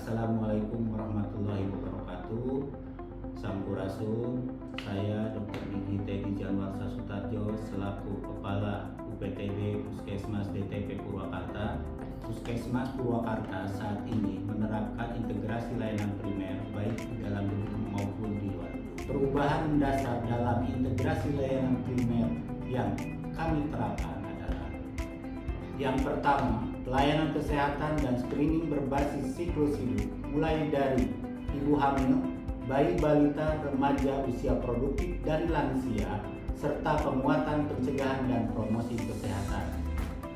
Assalamualaikum warahmatullahi wabarakatuh. Sampurasun, saya Dr. Gigi Teddy Janwarsa Sutarjo selaku Kepala UPTD Puskesmas DTP Purwakarta. Puskesmas Purwakarta saat ini menerapkan integrasi layanan primer baik di dalam gedung maupun di luar gedung. Perubahan mendasar dalam integrasi layanan primer yang kami terapkan adalah: yang pertama, pelayanan kesehatan dan screening berbasis siklus hidup, mulai dari ibu hamil, bayi balita, remaja usia produktif dan lansia, serta penguatan pencegahan dan promosi kesehatan.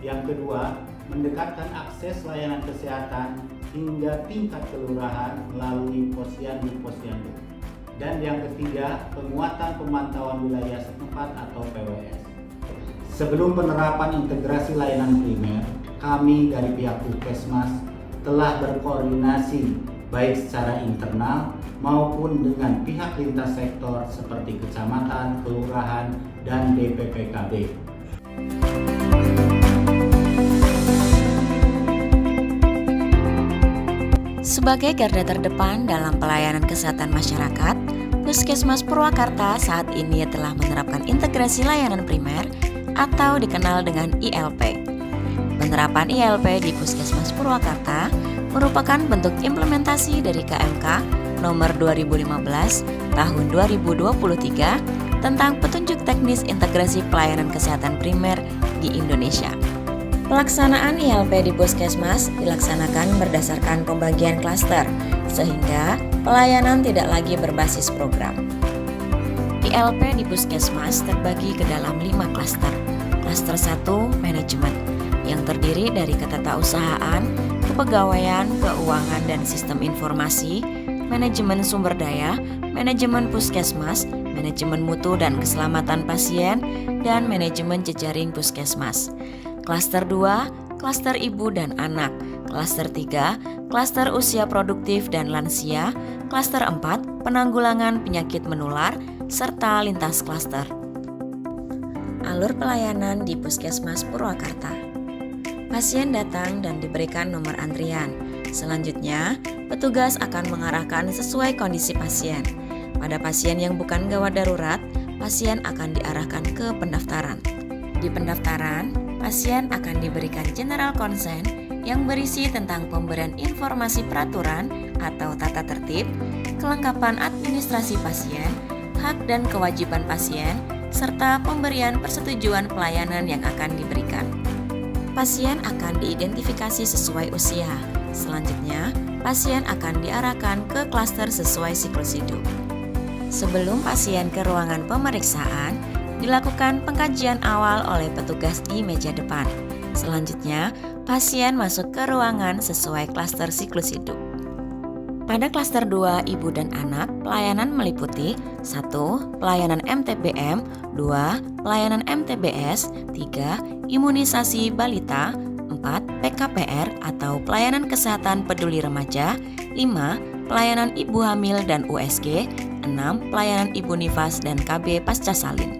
Yang kedua, mendekatkan akses layanan kesehatan hingga tingkat kelurahan melalui posyandu. Dan yang ketiga, penguatan pemantauan wilayah setempat atau PWS. Sebelum penerapan integrasi layanan primer, kami dari pihak Puskesmas telah berkoordinasi baik secara internal maupun dengan pihak lintas sektor seperti kecamatan, kelurahan, dan BPPKB. Sebagai garda terdepan dalam pelayanan kesehatan masyarakat, Puskesmas Purwakarta saat ini telah menerapkan integrasi layanan primer atau dikenal dengan ILP. Penerapan ILP di Puskesmas Purwakarta merupakan bentuk implementasi dari KMK nomor 2015 tahun 2023 tentang petunjuk teknis integrasi pelayanan kesehatan primer di Indonesia. Pelaksanaan ILP di Puskesmas dilaksanakan berdasarkan pembagian klaster, sehingga pelayanan tidak lagi berbasis program. ILP di Puskesmas terbagi ke dalam 5 klaster. Klaster 1, manajemen, yang terdiri dari ketatausahaan, kepegawaian, keuangan dan sistem informasi, manajemen sumber daya, manajemen puskesmas, manajemen mutu dan keselamatan pasien, dan manajemen jejaring puskesmas. Klaster 2, klaster ibu dan anak. Klaster 3, klaster usia produktif dan lansia. Klaster 4, penanggulangan penyakit menular, serta lintas klaster. Alur pelayanan di Puskesmas Purwakarta. Pasien datang dan diberikan nomor antrian. Selanjutnya, petugas akan mengarahkan sesuai kondisi pasien. Pada pasien yang bukan gawat darurat, pasien akan diarahkan ke pendaftaran. Di pendaftaran, pasien akan diberikan general consent yang berisi tentang pemberian informasi peraturan atau tata tertib, kelengkapan administrasi pasien, hak dan kewajiban pasien, serta pemberian persetujuan pelayanan yang akan diberikan. Pasien akan diidentifikasi sesuai usia. Selanjutnya, pasien akan diarahkan ke klaster sesuai siklus hidup. Sebelum pasien ke ruangan pemeriksaan, dilakukan pengkajian awal oleh petugas di meja depan. Selanjutnya, pasien masuk ke ruangan sesuai klaster siklus hidup. Pada klaster 2 ibu dan anak, pelayanan meliputi 1. Pelayanan MTBM, 2. Pelayanan MTBS, 3. Imunisasi balita, 4. PKPR atau pelayanan kesehatan peduli remaja, 5. Pelayanan ibu hamil dan USG, 6. Pelayanan ibu nifas dan KB pasca salin.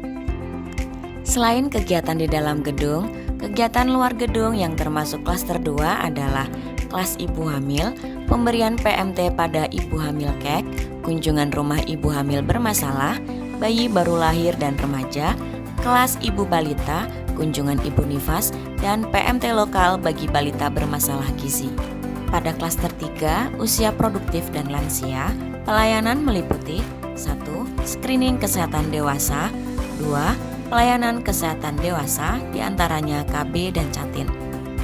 Selain kegiatan di dalam gedung, kegiatan luar gedung yang termasuk klaster 2 adalah kelas ibu hamil, pemberian PMT pada ibu hamil KEK, kunjungan rumah ibu hamil bermasalah, bayi baru lahir dan remaja, kelas ibu balita, kunjungan ibu nifas, dan PMT lokal bagi balita bermasalah gizi. Pada klaster 3, usia produktif dan lansia, pelayanan meliputi 1. Screening kesehatan dewasa, 2. Pelayanan kesehatan dewasa diantaranya KB dan Catin.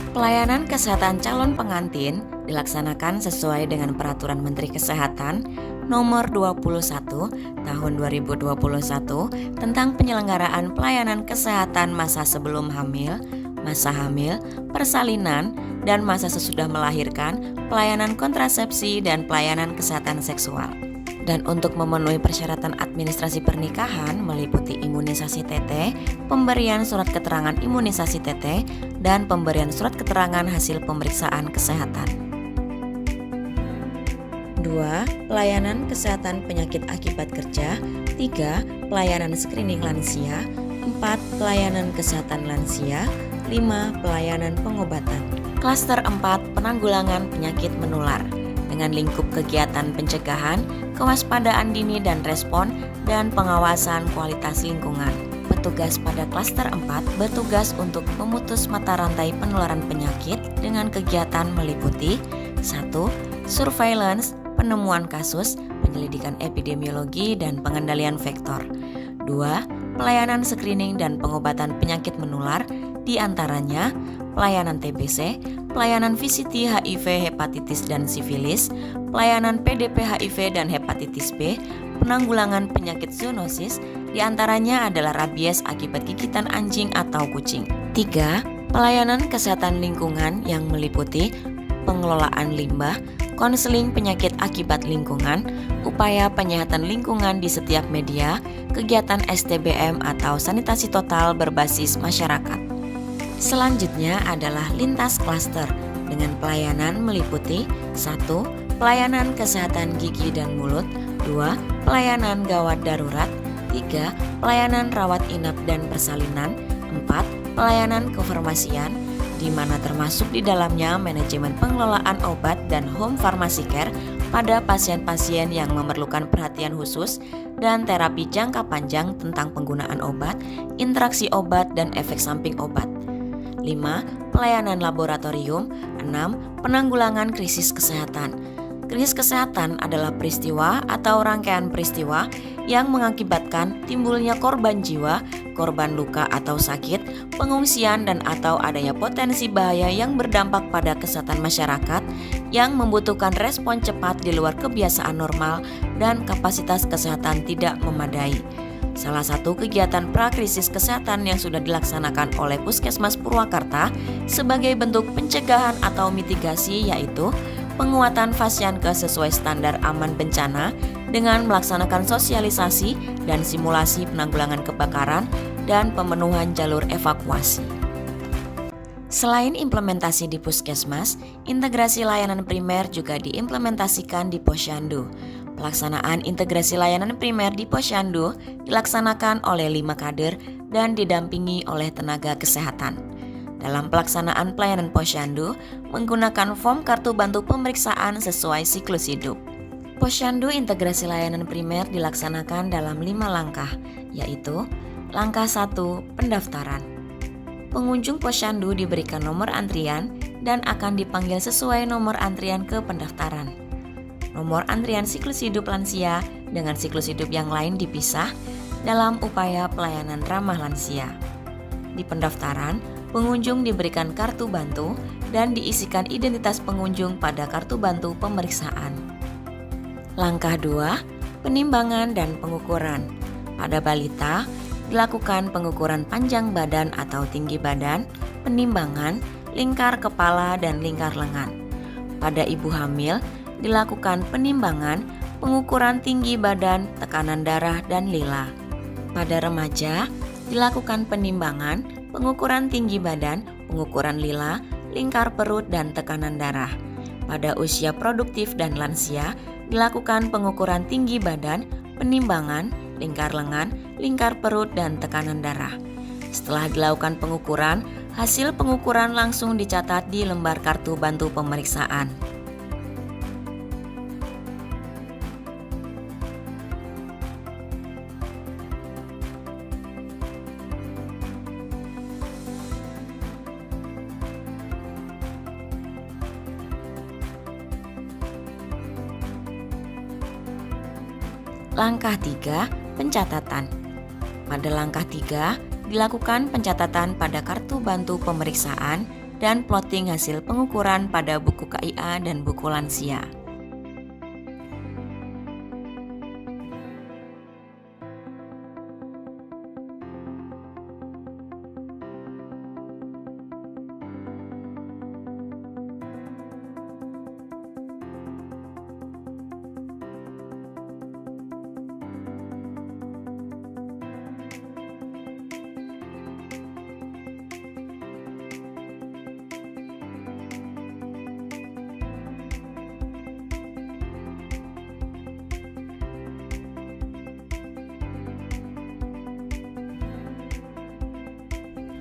Pelayanan kesehatan calon pengantin dilaksanakan sesuai dengan Peraturan Menteri Kesehatan Nomor 21 Tahun 2021 tentang penyelenggaraan pelayanan kesehatan masa sebelum hamil, masa hamil, persalinan, dan masa sesudah melahirkan, pelayanan kontrasepsi, dan pelayanan kesehatan seksual. Dan untuk memenuhi persyaratan administrasi pernikahan meliputi imunisasi TT, pemberian surat keterangan imunisasi TT, dan pemberian surat keterangan hasil pemeriksaan kesehatan. 2. Pelayanan kesehatan penyakit akibat kerja. 3. Pelayanan screening lansia. 4. Pelayanan kesehatan lansia. 5. Pelayanan pengobatan. Klaster 4. Penanggulangan penyakit menular. dengan lingkup kegiatan pencegahan, kewaspadaan dini dan respon, dan pengawasan kualitas lingkungan. Petugas pada klaster 4 bertugas untuk memutus mata rantai penularan penyakit dengan kegiatan meliputi 1. Surveillance, penemuan kasus, penyelidikan epidemiologi, dan pengendalian vektor. 2. Pelayanan screening dan pengobatan penyakit menular, di antaranya pelayanan TBC, pelayanan VCT HIV, hepatitis dan sifilis, pelayanan PDP HIV dan hepatitis B, penanggulangan penyakit zoonosis, di antaranya adalah rabies akibat gigitan anjing atau kucing. 3. Pelayanan kesehatan lingkungan yang meliputi pengelolaan limbah, konseling penyakit akibat lingkungan, upaya penyehatan lingkungan di setiap media, kegiatan STBM atau sanitasi total berbasis masyarakat. Selanjutnya adalah lintas klaster dengan pelayanan meliputi 1. Pelayanan kesehatan gigi dan mulut, 2. Pelayanan gawat darurat, 3. Pelayanan rawat inap dan persalinan, 4. Pelayanan kefarmasian, di mana termasuk di dalamnya manajemen pengelolaan obat dan home pharmacy care pada pasien-pasien yang memerlukan perhatian khusus dan terapi jangka panjang tentang penggunaan obat, interaksi obat, dan efek samping obat. 5. Pelayanan laboratorium. 6. Penanggulangan krisis kesehatan. Krisis kesehatan adalah peristiwa atau rangkaian peristiwa yang mengakibatkan timbulnya korban jiwa, korban luka atau sakit, pengungsian, dan atau adanya potensi bahaya yang berdampak pada kesehatan masyarakat yang membutuhkan respon cepat di luar kebiasaan normal dan kapasitas kesehatan tidak memadai. Salah satu kegiatan prakrisis kesehatan yang sudah dilaksanakan oleh Puskesmas Purwakarta sebagai bentuk pencegahan atau mitigasi yaitu penguatan Fasiankes sesuai standar aman bencana dengan melaksanakan sosialisasi dan simulasi penanggulangan kebakaran dan pemenuhan jalur evakuasi. Selain implementasi di Puskesmas, integrasi layanan primer juga diimplementasikan di Posyandu. Pelaksanaan integrasi layanan primer di Posyandu dilaksanakan oleh 5 kader dan didampingi oleh tenaga kesehatan. Dalam pelaksanaan pelayanan Posyandu menggunakan form kartu bantu pemeriksaan sesuai siklus hidup. Posyandu integrasi layanan primer dilaksanakan dalam 5 langkah, yaitu langkah 1, pendaftaran. Pengunjung Posyandu diberikan nomor antrian dan akan dipanggil sesuai nomor antrian ke pendaftaran. Nomor antrian siklus hidup lansia dengan siklus hidup yang lain dipisah dalam upaya pelayanan ramah lansia. Di pendaftaran, pengunjung diberikan kartu bantu dan diisikan identitas pengunjung pada kartu bantu pemeriksaan. Langkah 2, penimbangan dan pengukuran. Pada balita, dilakukan pengukuran panjang badan atau tinggi badan, penimbangan, lingkar kepala, dan lingkar lengan. Pada ibu hamil, dilakukan penimbangan, pengukuran tinggi badan, tekanan darah, dan lila. Pada remaja, dilakukan penimbangan, pengukuran tinggi badan, pengukuran lila, lingkar perut, dan tekanan darah. Pada usia produktif dan lansia, dilakukan pengukuran tinggi badan, penimbangan, lingkar lengan, lingkar perut, dan tekanan darah. Setelah dilakukan pengukuran, hasil pengukuran langsung dicatat di lembar kartu bantu pemeriksaan. Langkah 3, pencatatan. Pada langkah 3, dilakukan pencatatan pada kartu bantu pemeriksaan dan plotting hasil pengukuran pada buku KIA dan buku lansia.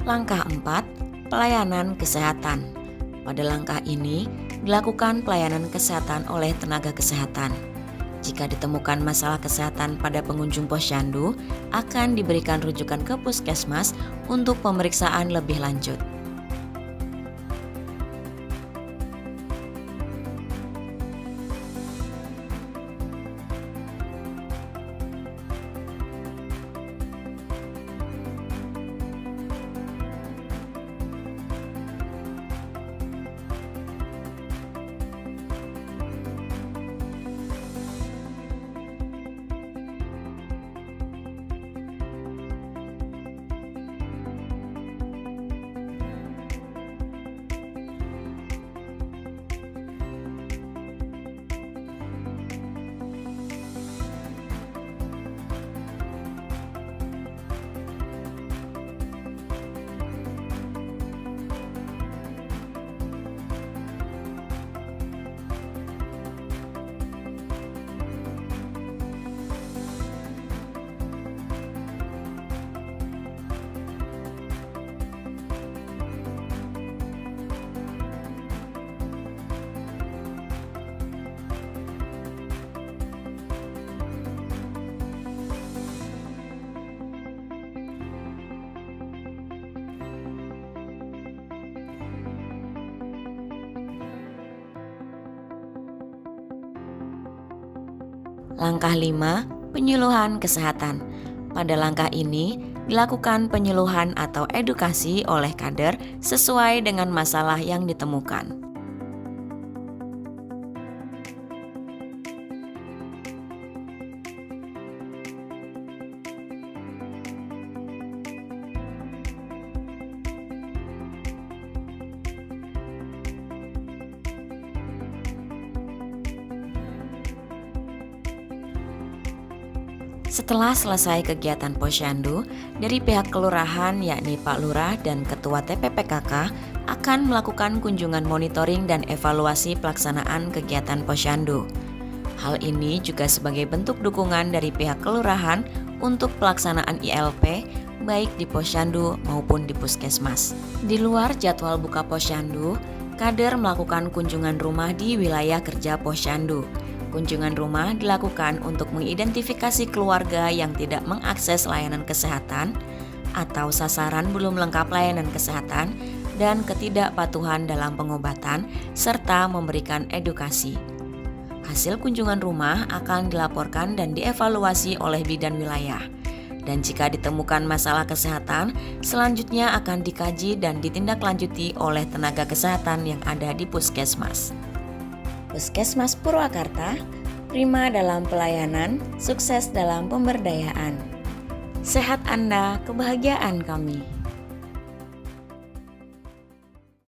Langkah 4, pelayanan kesehatan. Pada langkah ini, dilakukan pelayanan kesehatan oleh tenaga kesehatan. Jika ditemukan masalah kesehatan pada pengunjung posyandu, akan diberikan rujukan ke puskesmas untuk pemeriksaan lebih lanjut. Langkah 5, penyuluhan kesehatan. Pada langkah ini, dilakukan penyuluhan atau edukasi oleh kader sesuai dengan masalah yang ditemukan. Setelah selesai kegiatan posyandu, dari pihak kelurahan yakni Pak Lurah dan Ketua TPPKK akan melakukan kunjungan monitoring dan evaluasi pelaksanaan kegiatan posyandu. Hal ini juga sebagai bentuk dukungan dari pihak kelurahan untuk pelaksanaan ILP baik di posyandu maupun di puskesmas. Di luar jadwal buka posyandu, kader melakukan kunjungan rumah di wilayah kerja posyandu. Kunjungan rumah dilakukan untuk mengidentifikasi keluarga yang tidak mengakses layanan kesehatan atau sasaran belum lengkap layanan kesehatan dan ketidakpatuhan dalam pengobatan serta memberikan edukasi. Hasil kunjungan rumah akan dilaporkan dan dievaluasi oleh bidan wilayah. Dan jika ditemukan masalah kesehatan, selanjutnya akan dikaji dan ditindaklanjuti oleh tenaga kesehatan yang ada di puskesmas. Puskesmas Purwakarta, prima dalam pelayanan, sukses dalam pemberdayaan. Sehat Anda, kebahagiaan kami.